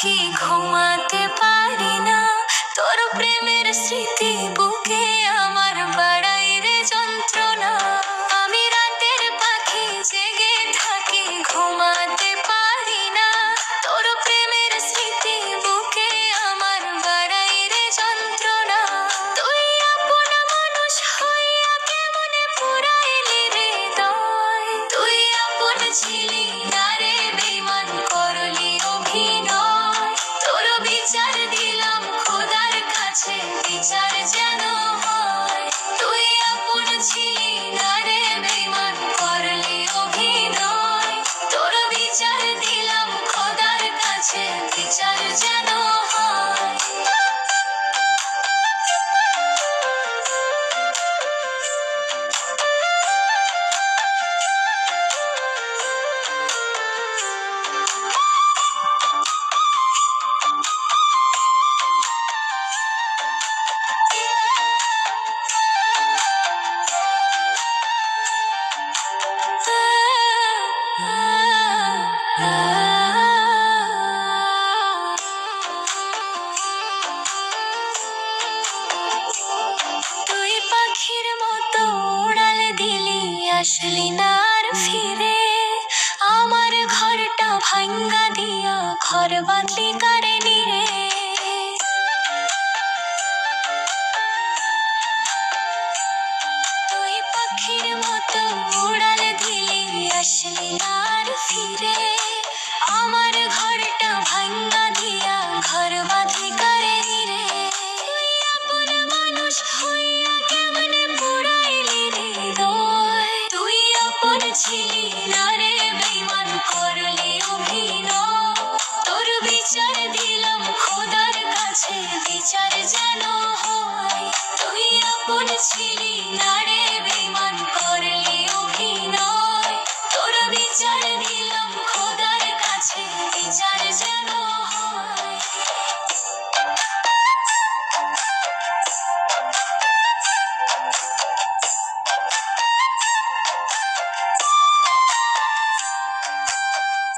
থাকি ঘুমাতে পারি না, তোর প্রেমের স্মৃতি বুকে আমার বাড়াই রে যন্ত্রণা। আমি রাতের পাখি জেগে থাকি ঘুমাতে পারি না, তোর প্রেমের স্মৃতি বুকে আমার বাড়াই রে যন্ত্রণা। তুই আপন মানুষ হইয়া কেমনে পুরাইলি হৃদয়, তুই আপন ছিলি না রে বেঈমান করলি অভিনয়। তোর বিচার দিলাম খোদার কাছে, বিচার যেন হয়। তুই আপন ছিলি না রে বেঈমান করলি অভিনয়। তোর বিচার দিলাম খোদার কাছে, বিচার যেন হয়। তুই পাখির মতো উড়াল দিলি, আসলি না আর ফিরে। আমার ঘরটা ভাঙ্গা দিয়া ঘর বাঁধলি কারে নিরে। তুই পাখির মতো উড়াল দিলি, আসলি না আর ফিরে। আমার ঘরটা ভাঙ্গা দিয়া ঘর বাঁধলি কারে নিরে। তুই আপন মানুষ